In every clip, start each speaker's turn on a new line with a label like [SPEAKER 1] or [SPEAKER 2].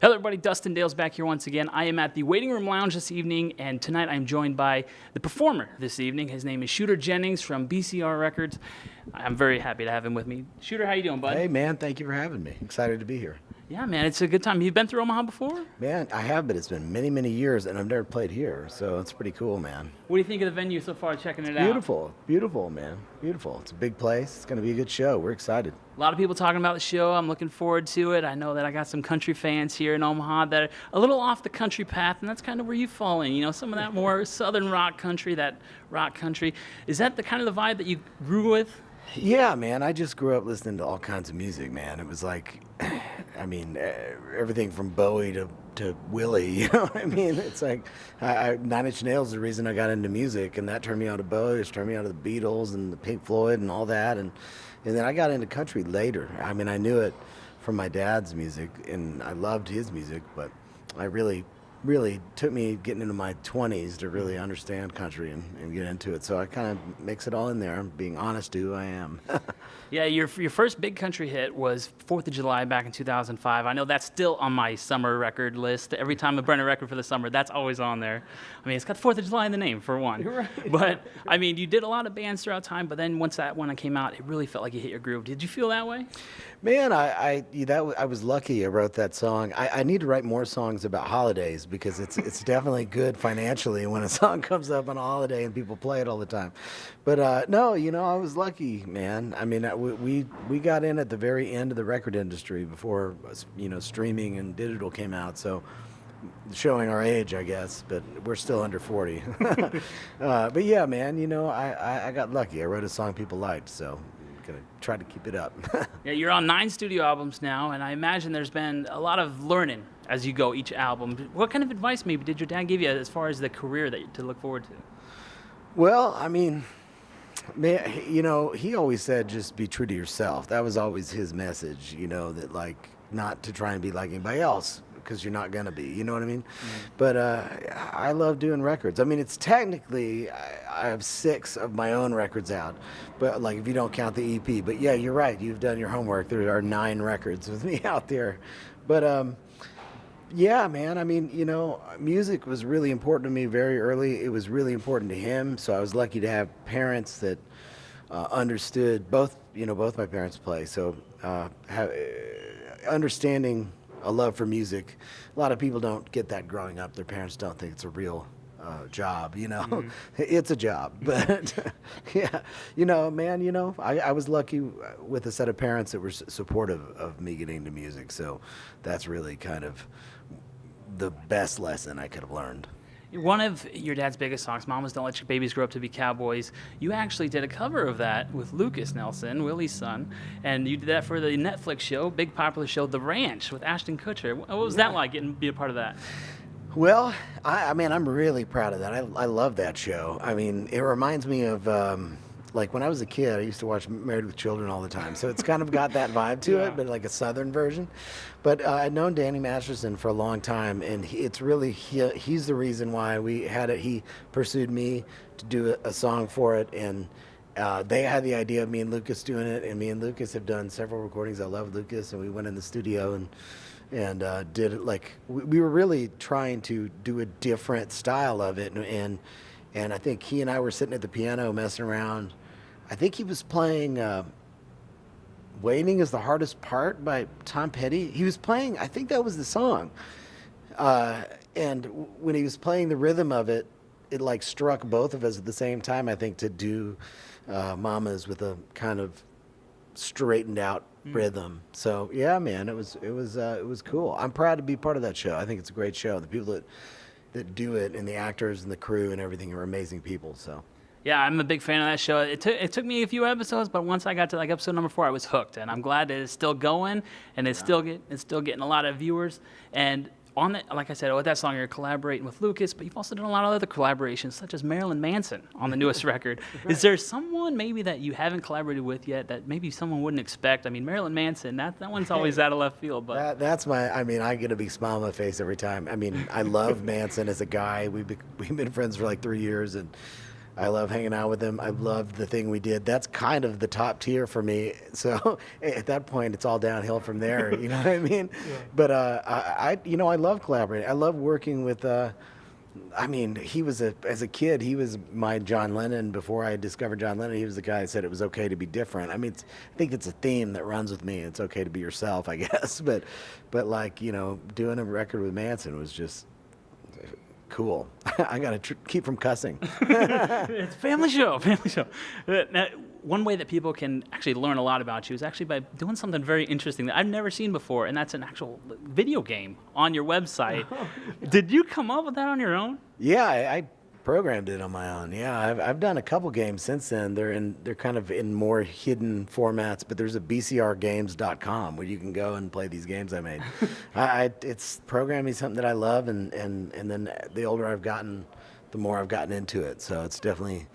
[SPEAKER 1] Hello, everybody. Dustin Dale's back here once again. I am at the Waiting Room Lounge this evening, and tonight I'm joined by the performer this evening. His name is Shooter Jennings from BCR Records. I'm very happy to have him with me. Shooter, how you doing, bud?
[SPEAKER 2] Hey, man. Thank you for having me. Excited to be here.
[SPEAKER 1] Yeah, man. It's a good time. You've been through Omaha before?
[SPEAKER 2] Man, I have, but it's been many, many years, and I've never played here, so it's pretty cool, man.
[SPEAKER 1] What do you think of the venue so far, checking it out?
[SPEAKER 2] Beautiful. Beautiful, man. Beautiful. It's a big place. It's going to be a good show. We're excited.
[SPEAKER 1] A lot of people talking about the show. I'm looking forward to it. I know that I got some country fans here in Omaha that are a little off the country path, and that's kind of where you fall in. You know, some of that more southern rock country, that rock country. Is that the kind of the vibe that you grew with?
[SPEAKER 2] Yeah, man. I just grew up listening to all kinds of music, man. It was like, I mean, everything from Bowie to Willie, you know what I mean? It's like, Nine Inch Nails is the reason I got into music, and that turned me on to Bowie, it turned me on to the Beatles and the Pink Floyd and all that, and then I got into country later. I mean, I knew it from my dad's music, and I loved his music, but I really took me getting into my 20s to really understand country and get into it. So I kind of mix it all in there, being honest to who I am.
[SPEAKER 1] Yeah, your first big country hit was 4th of July back in 2005. I know that's still on my summer record list. Every time I burn a record for the summer, that's always on there. I mean, it's got 4th of July in the name, for one.
[SPEAKER 2] You're right.
[SPEAKER 1] But, I mean, you did a lot of bands throughout time, but then once that one came out, it really felt like you hit your groove. Did you feel that way?
[SPEAKER 2] Man, I was lucky I wrote that song. I need to write more songs about holidays because it's definitely good financially when a song comes up on a holiday and people play it all the time. But no, you know, I was lucky, man. I mean, we got in at the very end of the record industry before, you know, streaming and digital came out. So showing our age, I guess, but we're still under 40. But yeah, man, you know, I got lucky. I wrote a song people liked, so gonna try to keep it up.
[SPEAKER 1] Yeah, you're on 9 studio albums now, and I imagine there's been a lot of learning as you go each album. What kind of advice maybe did your dad give you as far as the career that to look forward to?
[SPEAKER 2] Well, I mean, man, you know, he always said just be true to yourself. That was always his message, you know, that like not to try and be like anybody else because you're not gonna be, you know what I mean? But I love doing records. I mean, it's technically I have 6 of my own records out, but like if you don't count the EP. But yeah, you're right. You've done your homework. There are 9 records with me out there. But yeah, man. I mean, you know, music was really important to me very early. It was really important to him. So I was lucky to have parents that understood both. You know, both my parents play. So understanding a love for music. A lot of people don't get that growing up. Their parents don't think it's a real job, you know. Mm-hmm. It's a job, but yeah, you know, man, you know, I was lucky with a set of parents that were supportive of me getting into music. So that's really kind of the best lesson I could have learned.
[SPEAKER 1] One of your dad's biggest songs, Mamas Don't Let Your Babies Grow Up to Be Cowboys, you actually did a cover of that with Lucas Nelson, Willie's son, and you did that for the Netflix show, big popular show, The Ranch, with Ashton Kutcher. What was that like, getting to be a part of that?
[SPEAKER 2] Well, I mean, I'm really proud of that. I love that show. I mean, it reminds me of, like, when I was a kid, I used to watch Married with Children all the time. So it's kind of got that vibe to it, but like a southern version. But I'd known Danny Masterson for a long time, and it's really, he's the reason why we had it. He pursued me to do a song for it, and they had the idea of me and Lucas doing it, and me and Lucas have done several recordings. I love Lucas, and we went in the studio and did it. Like, we were really trying to do a different style of it, and I think he and I were sitting at the piano messing around. I think he was playing Waiting is the Hardest Part by Tom Petty. He was playing, I think that was the song. And when he was playing the rhythm of it, it like struck both of us at the same time, I think, to do Mamas with a kind of straightened out rhythm. So yeah, man, it was cool. I'm proud to be part of that show. I think it's a great show. The people that do it and the actors and the crew and everything are amazing people. So.
[SPEAKER 1] Yeah, I'm a big fan of that show. It took me a few episodes, but once I got to like episode number 4, I was hooked, and I'm glad that it's still going, and it's still getting a lot of viewers. And on that, like I said, with that song, you're collaborating with Lucas, but you've also done a lot of other collaborations, such as Marilyn Manson on the newest record. Right. Is there someone maybe that you haven't collaborated with yet that maybe someone wouldn't expect? I mean, Marilyn Manson, that one's always out of left field. But
[SPEAKER 2] that's I mean, I get a big smile on my face every time. I mean, I love Manson as a guy. We've been friends for like 3 years, and I love hanging out with him. I love the thing we did. That's kind of the top tier for me. So at that point, it's all downhill from there. You know what I mean?
[SPEAKER 3] Yeah.
[SPEAKER 2] But I love collaborating. I love working with. I mean, as a kid, he was my John Lennon. Before I discovered John Lennon, he was the guy that said it was okay to be different. I mean, I think it's a theme that runs with me. It's okay to be yourself, I guess. But like, doing a record with Manson was just cool. I got to keep from cussing.
[SPEAKER 1] It's a family show. Now, one way that people can actually learn a lot about you is actually by doing something very interesting that I've never seen before, and that's an actual video game on your website. Did you come up with that on your own?
[SPEAKER 2] Yeah, I programmed it on my own. Yeah, I've done a couple games since then. They're kind of in more hidden formats, but there's a bcrgames.com where you can go and play these games I made. It's programming something that I love, and then the older I've gotten, the more I've gotten into it. So it's definitely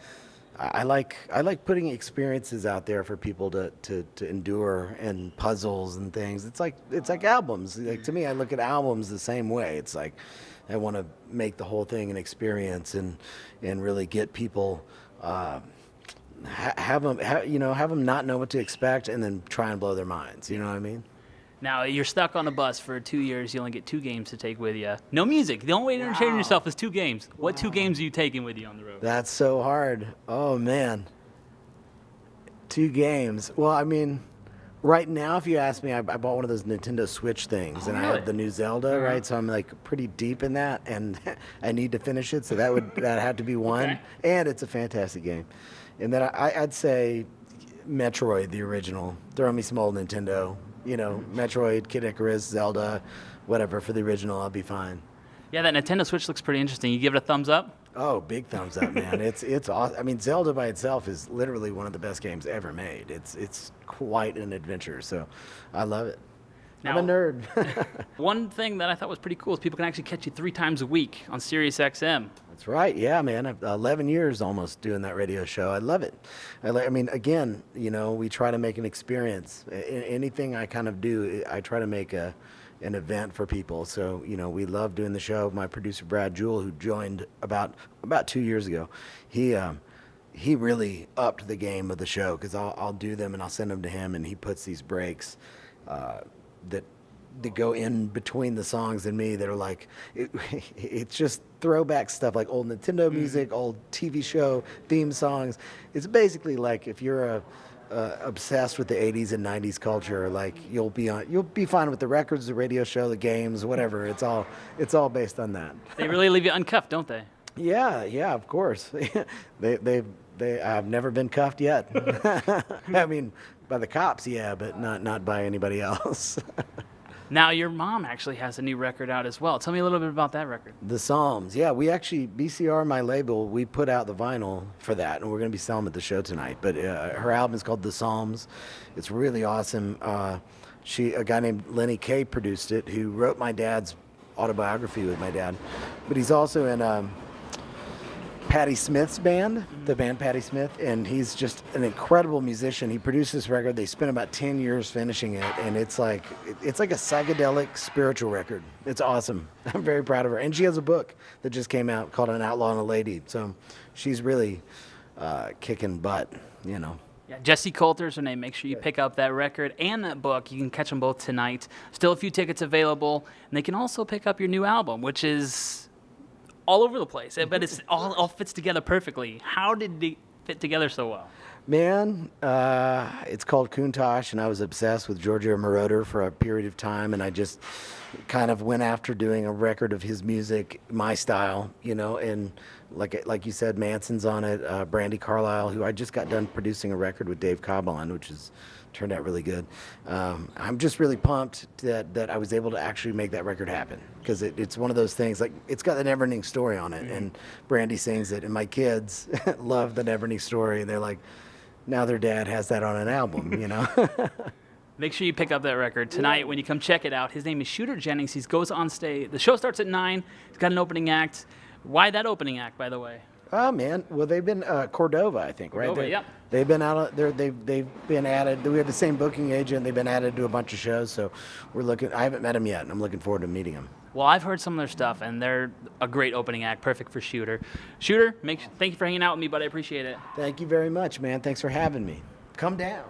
[SPEAKER 2] I like putting experiences out there for people to endure, and puzzles and things. It's like albums. Like, to me, I look at albums the same way. It's like I want to make the whole thing an experience and really get people have them not know what to expect, and then try and blow their minds. You know what I mean?
[SPEAKER 1] Now, you're stuck on the bus for 2 years. You only get 2 games to take with you. No music. The only way to entertain yourself is 2 games. What 2 games are you taking with you on the road?
[SPEAKER 2] That's so hard. Oh, man. 2 games. Well, I mean, right now, if you ask me, I bought one of those Nintendo Switch things, and I
[SPEAKER 1] really?
[SPEAKER 2] have the new Zelda, right? So I'm like pretty deep in that, and I need to finish it. So that had to be one.
[SPEAKER 1] Okay.
[SPEAKER 2] And it's a fantastic game. And then I'd say Metroid, the original. Throw me some old Nintendo. Metroid, Kid Icarus, Zelda, whatever, for the original, I'll be fine.
[SPEAKER 1] Yeah, that Nintendo Switch looks pretty interesting. You give it a thumbs up?
[SPEAKER 2] Oh, big thumbs up, man. It's awesome. I mean, Zelda by itself is literally one of the best games ever made. It's quite an adventure, so I love it. I'm a nerd.
[SPEAKER 1] One thing that I thought was pretty cool is people can actually catch you 3 times a week on Sirius XM.
[SPEAKER 2] That's right. Yeah, man. I've 11 years almost doing that radio show. I love it. I mean, again, we try to make an experience. Anything I kind of do, I try to make an event for people. So, we love doing the show. My producer, Brad Jewell, who joined about 2 years ago, he really upped the game of the show, because I'll do them and I'll send them to him, and he puts these breaks that go in between the songs and me that are like, it's just throwback stuff, like old Nintendo music, old TV show theme songs. It's basically like if you're obsessed with the 80s and 90s culture, like you'll be fine with the records, the radio show, the games, whatever. It's all based on that.
[SPEAKER 1] They really leave you uncuffed, don't they?
[SPEAKER 2] Yeah, of course. I've never been cuffed yet. I mean, by the cops, yeah, but not by anybody else.
[SPEAKER 1] Now, your mom actually has a new record out as well. Tell me a little bit about that record.
[SPEAKER 2] The Psalms. Yeah, we actually, BCR, my label, we put out the vinyl for that, and we're going to be selling them at the show tonight. But her album is called The Psalms. It's really awesome. A guy named Lenny Kay produced it, who wrote my dad's autobiography with my dad. But he's also in Patti Smith's band, the band Patti Smith, and he's just an incredible musician. He produced this record. They spent about 10 years finishing it, and it's like a psychedelic spiritual record. It's awesome. I'm very proud of her. And she has a book that just came out called An Outlaw and a Lady. So she's really kicking butt,
[SPEAKER 1] Yeah, Jessie Coulter's her name. Make sure you pick up that record and that book. You can catch them both tonight. Still a few tickets available, and they can also pick up your new album, which is all over the place, but it's all fits together perfectly. How did they fit together so well?
[SPEAKER 2] Man, it's called Countach, and I was obsessed with Giorgio Moroder for a period of time, and I just kind of went after doing a record of his music, my style, and like you said, Manson's on it, Brandy Carlisle, who I just got done producing a record with Dave Cobb on, which has turned out really good. I'm just really pumped that I was able to actually make that record happen, because it's one of those things, like, it's got the never-ending story on it, and Brandy sings it, and my kids love the never-ending story, and they're like, now their dad has that on an album,
[SPEAKER 1] Make sure you pick up that record tonight when you come check it out. His name is Shooter Jennings. He goes on stage. The show starts at 9. He's got an opening act. Why that opening act, by the way?
[SPEAKER 2] Oh man, well they've been Cordova, I think, right?
[SPEAKER 1] Cordova, yep.
[SPEAKER 2] They've been out. They've been added. We have the same booking agent. They've been added to a bunch of shows. So we're looking. I haven't met them yet, and I'm looking forward to meeting them.
[SPEAKER 1] Well, I've heard some of their stuff, and they're a great opening act, perfect for Shooter. Shooter, thank you for hanging out with me, but I appreciate it.
[SPEAKER 2] Thank you very much, man. Thanks for having me. Come down.